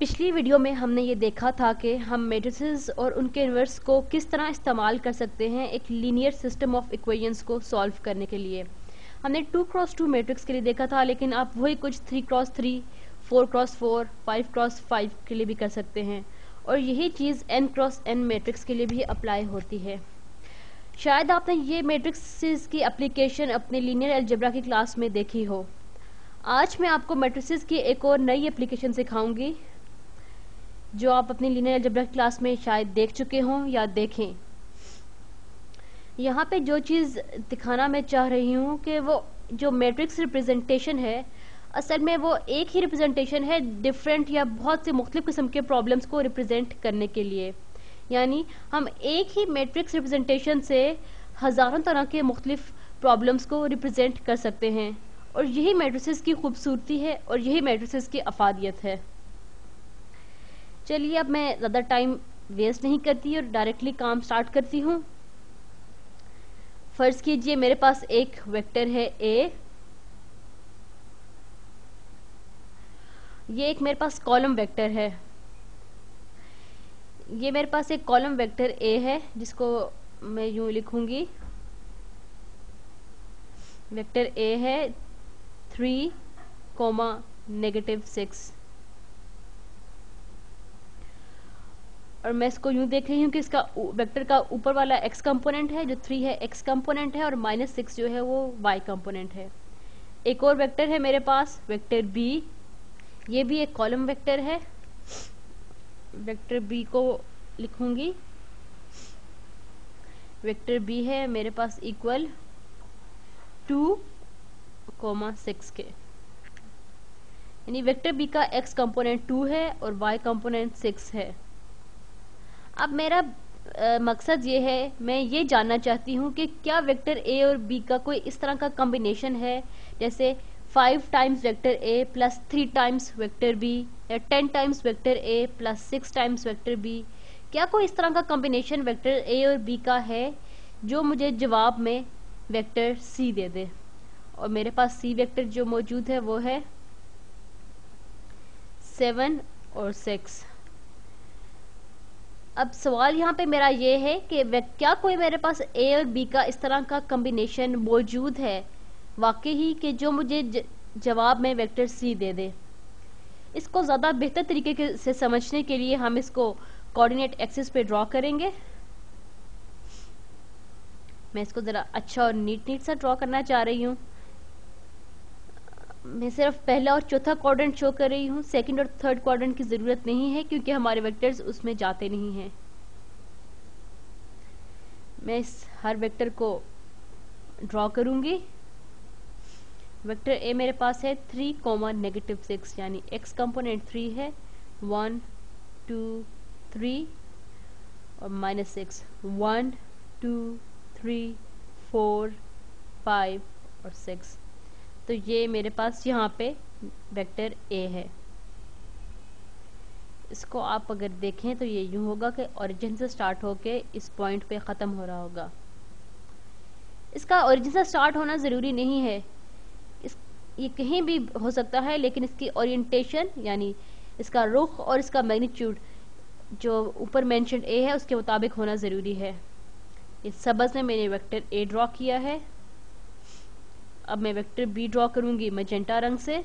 पिछली वीडियो में हमने ये देखा था कि हम मैट्रिसेस और उनके इन्वर्स को किस तरह इस्तेमाल कर सकते हैं एक लीनियर सिस्टम ऑफ इक्वेशंस को सॉल्व करने के लिए। हमने 2x2 मैट्रिक्स के लिए देखा था, लेकिन आप वही कुछ 3x3, 4x4, 5x5 के लिए भी कर सकते हैं, और यही चीज़ n×n मैट्रिक्स के लिए भी अप्लाई होती है। शायद आपने ये मैट्रिक्स की एप्लीकेशन अपने लीनियर अलजेब्रा की क्लास में देखी हो। आज मैं आपको मैट्रिसेस की एक और नई एप्लीकेशन सिखाऊंगी जो आप अपनी लीनियर अलजेब्रा क्लास में शायद देख चुके हों या देखें। यहाँ पे जो चीज़ दिखाना मैं चाह रही हूँ कि वो जो मैट्रिक्स रिप्रेजेंटेशन है, असल में वो एक ही रिप्रेजेंटेशन है डिफरेंट या बहुत से मुख्तलिफ किस्म के प्रॉब्लम्स को रिप्रेजेंट करने के लिए। यानी हम एक ही मैट्रिक्स रिप्रेजेंटेशन से हज़ारों तरह के मुख्तलिफ प्रॉब्लम्स को रिप्रेजेंट कर सकते हैं, और यही मैट्रिसेस की खूबसूरती है और यही मैट्रिसेस की अफादियत है। चलिए अब मैं ज़्यादा टाइम वेस्ट नहीं करती और डायरेक्टली काम स्टार्ट करती हूँ। फर्ज कीजिए मेरे पास एक वेक्टर है ए, ये एक मेरे पास कॉलम वेक्टर है। ये मेरे पास एक कॉलम वेक्टर ए है जिसको मैं यूं लिखूंगी, वेक्टर ए है 3, -6, और मैं इसको यूं देख रही हूँ कि इसका वेक्टर का ऊपर वाला x कंपोनेंट है, जो 3 है x कंपोनेंट है, और -6 जो है वो y कंपोनेंट है। एक और वेक्टर है मेरे पास वेक्टर b, ये भी एक कॉलम वेक्टर है। वेक्टर b को लिखूंगी, वेक्टर b है मेरे पास इक्वल 2, 6 के, यानी वेक्टर b का x कंपोनेंट 2 है और y कंपोनेंट 6 है। अब मेरा मकसद ये है, मैं ये जानना चाहती हूँ कि क्या वेक्टर a और b का कोई इस तरह का कॉम्बिनेशन है, जैसे 5 times vector a plus 3 times vector b, या 10 times vector a plus 6 times vector b। क्या कोई इस तरह का कॉम्बिनेशन वेक्टर a और b का है जो मुझे जवाब में वेक्टर c दे दे? और मेरे पास c वेक्टर जो मौजूद है वो है 7 और 6। अब सवाल यहाँ पे मेरा ये है कि क्या कोई मेरे पास a और b का इस तरह का कॉम्बिनेशन मौजूद है वाकई ही कि जो मुझे जवाब में वेक्टर c दे दे? इसको ज़्यादा बेहतर तरीके से समझने के लिए हम इसको कोऑर्डिनेट एक्सिस पे ड्रॉ करेंगे। मैं इसको ज़रा अच्छा और नीट सा ड्रॉ करना चाह रही हूँ। मैं सिर्फ पहला और चौथा क्वाड्रेंट शो कर रही हूँ, सेकंड और थर्ड क्वाड्रेंट की ज़रूरत नहीं है क्योंकि हमारे वेक्टर्स उसमें जाते नहीं हैं। मैं इस हर वेक्टर को ड्रॉ करूँगी। वेक्टर ए मेरे पास है 3, -6, यानी x कंपोनेंट 3 है, 1, 2, 3 और -6, 1, 2, 3, 4, 5 और 6। तो ये मेरे पास यहाँ पे वेक्टर ए है। इसको आप अगर देखें तो ये यूं होगा कि ओरिजिन से स्टार्ट होके इस पॉइंट पे ख़त्म हो रहा होगा। इसका ओरिजिन से स्टार्ट होना ज़रूरी नहीं है, ये कहीं भी हो सकता है, लेकिन इसकी ओरिएंटेशन यानी इसका रुख और इसका मैग्नीट्यूड जो ऊपर मेंशन्ड ए है उसके मुताबिक होना ज़रूरी है। इस सबस में मैंने वेक्टर ए ड्रॉ किया है। अब मैं वेक्टर बी ड्रॉ करूंगी मैजेंटा रंग से। ये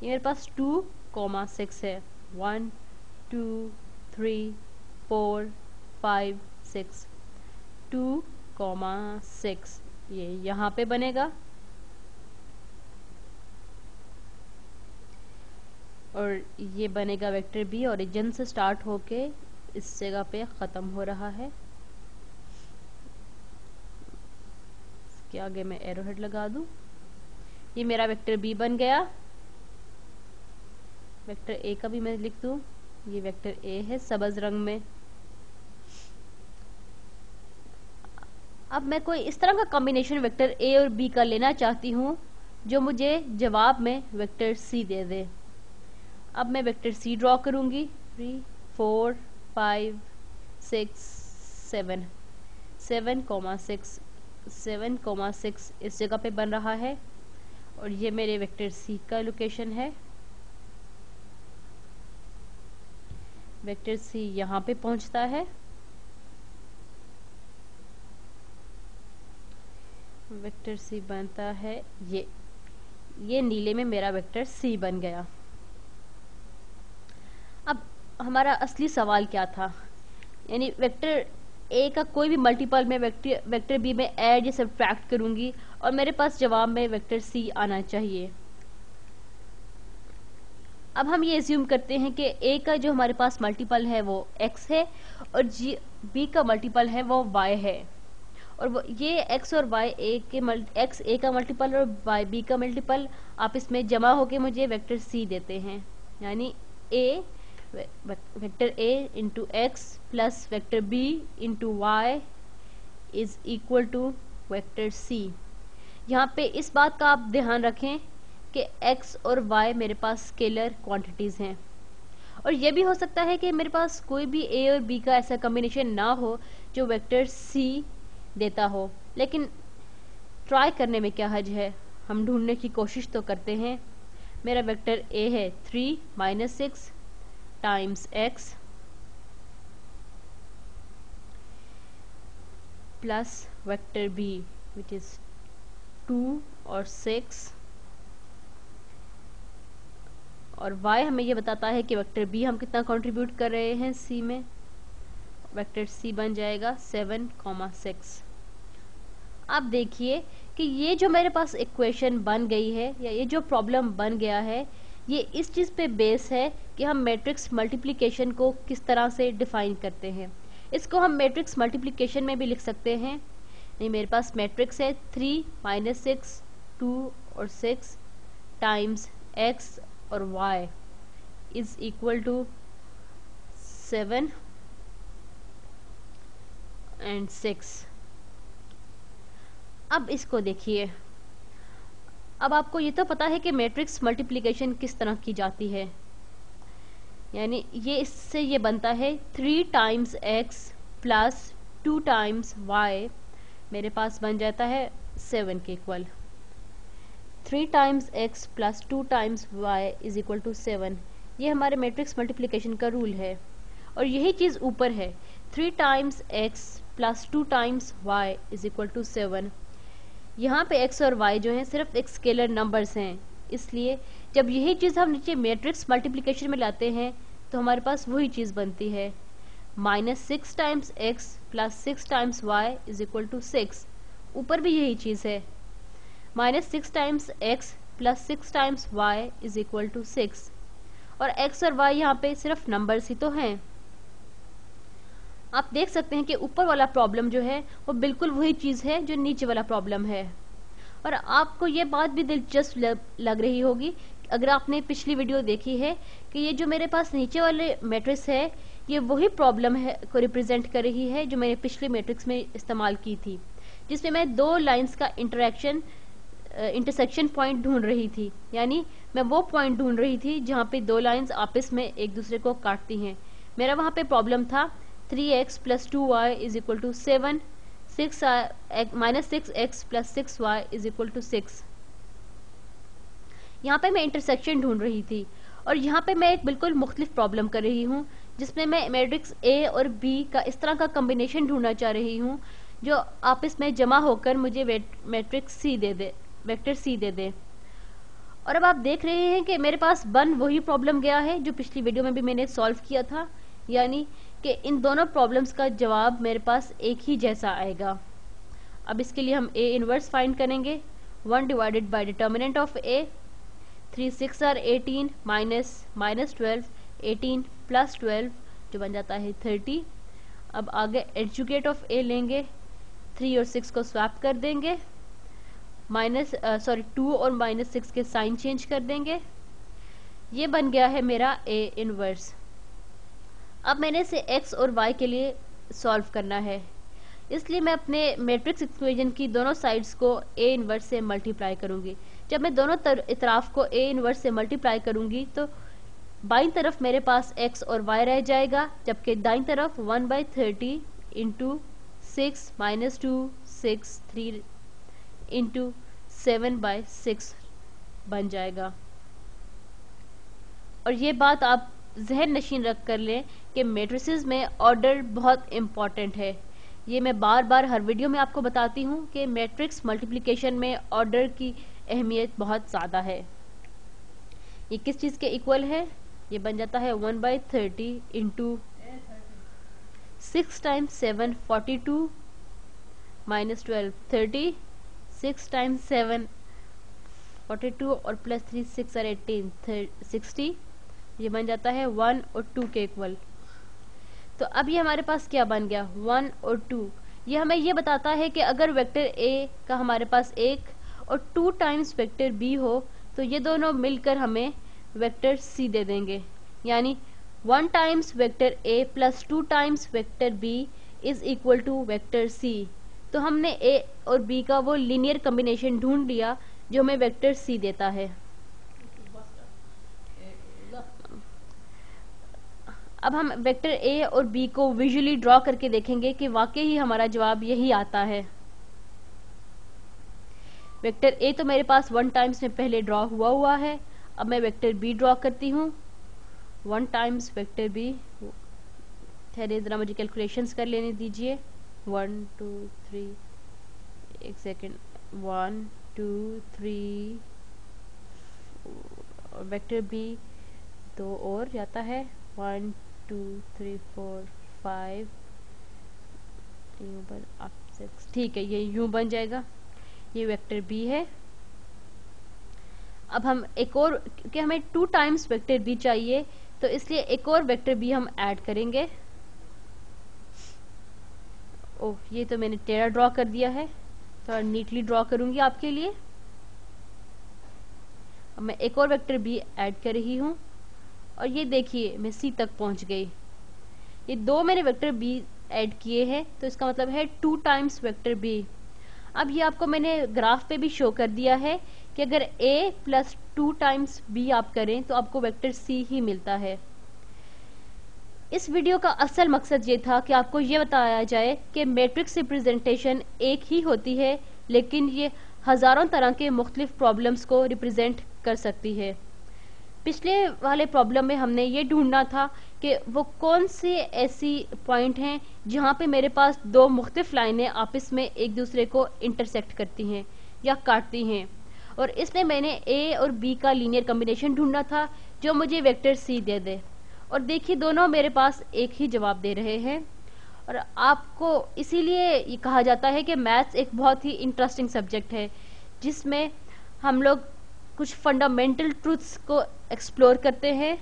मेरे पास 2, 6 है, 1, 2, 3, 4, 5, 6, 2, 6 ये यहाँ पे बनेगा, और ये बनेगा वेक्टर बी, ओरिजिन से स्टार्ट होके इस जगह पे ख़त्म हो रहा है। इसके आगे मैं एरो हेड लगा दूं। ये मेरा वेक्टर बी बन गया। वेक्टर ए का भी मैं लिख दूं, ये वेक्टर ए है सबज रंग में। अब मैं कोई इस तरह का कॉम्बिनेशन वेक्टर ए और बी का लेना चाहती हूँ जो मुझे जवाब में वेक्टर सी दे दे। अब मैं वेक्टर सी ड्रॉ करूंगी, 3, 4, 5, 6, 7, 7,6, 7,6 इस जगह पे बन रहा है, और ये मेरे वेक्टर सी का लोकेशन है। वेक्टर सी यहाँ पे पहुंचता है, वेक्टर सी बनता है ये नीले में मेरा वेक्टर सी बन गया। अब हमारा असली सवाल क्या था, यानी वेक्टर ए का कोई भी मल्टीपल में वेक्टर बी में ऐड या सब्ट्रैक्ट करूंगी और मेरे पास जवाब में वेक्टर सी आना चाहिए। अब हम ये एज्यूम करते हैं कि ए का जो हमारे पास मल्टीपल है वो x है और बी का मल्टीपल है वो y है, और वो ये x और y x a का मल्टीपल और y b का मल्टीपल आप इसमें जमा होके मुझे वेक्टर c देते हैं, यानी vector a into x plus vector b into y is equal to vector c। यहाँ पे इस बात का आप ध्यान रखें कि x और y मेरे पास स्केलर क्वांटिटीज हैं, और ये भी हो सकता है कि मेरे पास कोई भी a और b का ऐसा कॉम्बिनेशन ना हो जो वेक्टर c देता हो, लेकिन ट्राई करने में क्या हर्ज है, हम ढूंढने की कोशिश तो करते हैं। मेरा वेक्टर a है 3 minus 6 times x plus vector b which is 2 और 6, और y हमें ये बताता है कि वेक्टर b हम कितना कंट्रीब्यूट कर रहे हैं c में। वेक्टर c बन जाएगा 7,6। आप देखिए कि ये जो मेरे पास इक्वेशन बन गई है या ये जो प्रॉब्लम बन गया है, ये इस चीज़ पे बेस है कि हम मैट्रिक्स मल्टीप्लिकेशन को किस तरह से डिफाइन करते हैं। इसको हम मैट्रिक्स मल्टीप्लिकेशन में भी लिख सकते हैं। नहीं, मेरे पास मैट्रिक्स है 3 माइनस 6 2 और 6 टाइम्स x और y is equal to 7 and 6। अब इसको देखिए, अब आपको ये तो पता है कि मैट्रिक्स मल्टीप्लिकेशन किस तरह की जाती है, यानी ये इससे ये बनता है 3 times x plus 2 times y मेरे पास बन जाता है 7 के equal. 3 times x plus 2 times y is equal to 7, ये हमारे मैट्रिक्स मल्टीप्लिकेशन का रूल है, और यही चीज़ ऊपर है 3 times x plus 2 times y is equal to 7। यहाँ पे x और y जो हैं सिर्फ एक स्केलर नंबर्स हैं, इसलिए जब यही चीज़ हम नीचे मैट्रिक्स मल्टीप्लिकेशन में लाते हैं तो हमारे पास वही चीज़ बनती है -6 times x plus 6 times y is equal to 6। ऊपर भी यही चीज़ है -6 times x plus 6 times y is equal to 6, और x और y यहाँ पे सिर्फ नंबर्स ही तो हैं। आप देख सकते हैं कि ऊपर वाला प्रॉब्लम जो है वो बिल्कुल वही चीज़ है जो नीचे वाला प्रॉब्लम है, और आपको ये बात भी दिलचस्प लग रही होगी अगर आपने पिछली वीडियो देखी है कि ये जो मेरे पास नीचे वाले मैट्रिक्स है ये वही प्रॉब्लम है को रिप्रेजेंट कर रही है जो मैंने पिछले मैट्रिक्स में इस्तेमाल की थी, जिसमें मैं दो लाइंस का इंटरसेक्शन पॉइंट ढूंढ रही थी, यानी मैं वो पॉइंट ढूंढ रही थी जहाँ पे दो लाइंस आपस में एक दूसरे को काटती हैं। मेरा वहाँ पे प्रॉब्लम था 3x plus 2y is equal to 7, minus 6x plus 6y is equal to 6। यहाँ पे मैं इंटरसेक्शन ढूंढ रही थी, और यहाँ पे मैं एक बिल्कुल मुख्तलिफ प्रॉब्लम कर रही हूँ जिसमें मैं मैट्रिक्स A और B का इस तरह का कम्बिनेशन ढूंढना चाह रही हूँ जो आपस में जमा होकर मुझे मैट्रिक्स C दे दे, वेक्टर C दे दे। और अब आप देख रहे हैं कि मेरे पास बन वही प्रॉब्लम गया है जो पिछली वीडियो में भी मैंने सॉल्व किया था, यानी कि इन दोनों प्रॉब्लम्स का जवाब मेरे पास एक ही जैसा आएगा। अब इसके लिए हम A इनवर्स फाइंड करेंगे। 1 divided by determinant of A, 3 6 are 18 minus 12 18 plus 12 जो बन जाता है 30। अब आगे एडजुकेट ऑफ A लेंगे, 3 और 6 को स्वैप कर देंगे, 2 और -6 के साइन चेंज कर देंगे। ये बन गया है मेरा A इनवर्स। अब मैंने इसे x और y के लिए सॉल्व करना है, इसलिए मैं अपने मैट्रिक्स इक्वेशन की दोनों साइड्स को A इनवर्स से मल्टीप्लाई करूंगी। जब मैं दोनों इतराफ को A इनवर्स से मल्टीप्लाई करूंगी तो बाईं तरफ मेरे पास x और y रह जाएगा, जबकि दाईं तरफ 1/30 इंटू 6 माइनस 2 6 3 इंटू 7/6 बन जाएगा। और ये बात आप जहन नशीन रख कर लें कि मैट्रिसेस में ऑर्डर बहुत इम्पॉर्टेंट है। ये मैं बार बार हर वीडियो में आपको बताती हूँ कि मैट्रिक्स मल्टीप्लिकेशन में ऑर्डर की अहमियत बहुत ज़्यादा है। ये किस चीज़ के इक्वल है? ये बन जाता है 1/30 इंटू 6 टाइम्स 7 42 माइनस 12 30, 6 टाइम्स 7 42 और प्लस 3 6 और 18 60। ये बन जाता है 1 और 2 के इक्वल। तो अब ये हमारे पास क्या बन गया? 1 और 2। ये हमें ये बताता है कि अगर वेक्टर ए का हमारे पास 1 और 2 टाइम्स वेक्टर बी हो तो ये दोनों मिलकर हमें वेक्टर सी दे देंगे। यानी 1 times vector A plus 2 times vector B is equal to vector C. तो हमने ए और बी का वो लीनियर कॉम्बिनेशन ढूंढ लिया जो हमें वेक्टर सी देता है। अब हम वेक्टर ए और बी को विजुअली ड्रॉ करके देखेंगे कि वाकई ही हमारा जवाब यही आता है। वेक्टर ए तो मेरे पास 1 टाइम्स में पहले ड्रॉ हुआ है। अब मैं वेक्टर बी ड्रॉ करती हूँ। 1 टाइम्स वेक्टर बी, ठहरे जरा मुझे कैलकुलेशंस कर लेने दीजिए। 1 2 3, एक सेकेंड, 1 2 3 और वेक्टर बी 2 और जाता है 1 2 3 4 5 6। ठीक है, ये यूं बन जाएगा। ये वेक्टर बी है। अब हम एक और, क्योंकि हमें 2 टाइम्स वेक्टर बी चाहिए तो इसलिए एक और वेक्टर बी हम ऐड करेंगे। ओह, ये तो मैंने टेढ़ा ड्रॉ कर दिया है, थोड़ा नीटली ड्रॉ करूंगी आपके लिए। अब मैं एक और वेक्टर बी ऐड कर रही हूँ और ये देखिए मैं सी तक पहुंच गई। ये 2 मैंने वेक्टर बी ऐड किए हैं तो इसका मतलब है 2 टाइम्स वेक्टर बी। अब ये आपको मैंने ग्राफ पे भी शो कर दिया है कि अगर a प्लस 2 टाइम्स b आप करें तो आपको वेक्टर c ही मिलता है। इस वीडियो का असल मकसद ये था कि आपको ये बताया जाए कि मैट्रिक्स रिप्रेजेंटेशन एक ही होती है लेकिन ये हज़ारों तरह के मुख्तलिफ प्रॉब्लम्स को रिप्रेजेंट कर सकती है। पिछले वाले प्रॉब्लम में हमने ये ढूंढना था कि वो कौन से ऐसी पॉइंट हैं जहाँ पे मेरे पास 2 मुख्तलिफ लाइनें आपस में एक दूसरे को इंटरसेक्ट करती हैं या काटती हैं, और इसलिए मैंने ए और बी का लीनियर कॉम्बिनेशन ढूंढना था जो मुझे वेक्टर सी दे दे। और देखिए दोनों मेरे पास एक ही जवाब दे रहे हैं। और आपको इसीलिए ये कहा जाता है कि मैथ्स एक बहुत ही इंटरेस्टिंग सब्जेक्ट है जिसमें हम लोग कुछ फंडामेंटल ट्रूथ्स को एक्सप्लोर करते हैं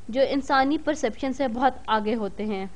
जो इंसानी परसेप्शन से बहुत आगे होते हैं।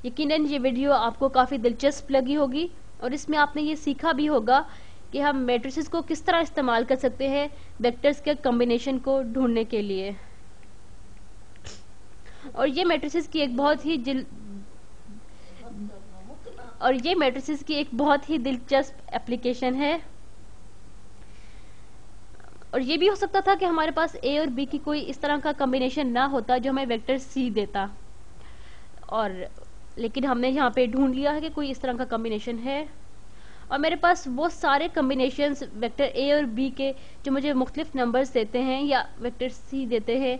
यकीनन ये वीडियो आपको काफ़ी दिलचस्प लगी होगी और इसमें आपने ये सीखा भी होगा कि हम मैट्रिसेस को किस तरह इस्तेमाल कर सकते हैं वेक्टर्स के कॉम्बिनेशन को ढूंढने के लिए। और ये मैट्रिसेस की एक बहुत ही दिलचस्प एप्लीकेशन है। और ये भी हो सकता था कि हमारे पास ए और बी की कोई इस तरह का कॉम्बिनेशन ना होता जो हमें वेक्टर सी देता, और लेकिन हमने यहाँ पे ढूंढ लिया है कि कोई इस तरह का कॉम्बिनेशन है। और मेरे पास वो सारे कॉम्बिनेशंस वेक्टर ए और बी के जो मुझे मुख्तलिफ नंबर्स देते हैं या वेक्टर सी देते हैं,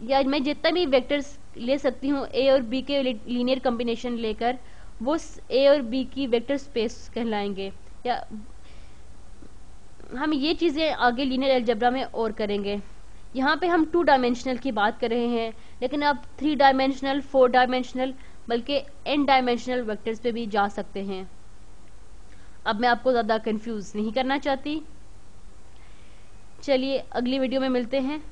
या मैं जितना भी वेक्टर्स ले सकती हूँ ए और बी के लीनियर कॉम्बिनेशन लेकर, वो ए और बी की वेक्टर स्पेस कहलाएंगे। या हम ये चीज़ें आगे लीनियर अलजेब्रा में और करेंगे। यहाँ पे हम 2 डायमेंशनल की बात कर रहे हैं, लेकिन आप 3 डायमेंशनल, 4 डायमेंशनल, बल्कि n डायमेंशनल वेक्टर्स पे भी जा सकते हैं। अब मैं आपको ज़्यादा कंफ्यूज नहीं करना चाहती। चलिए अगली वीडियो में मिलते हैं।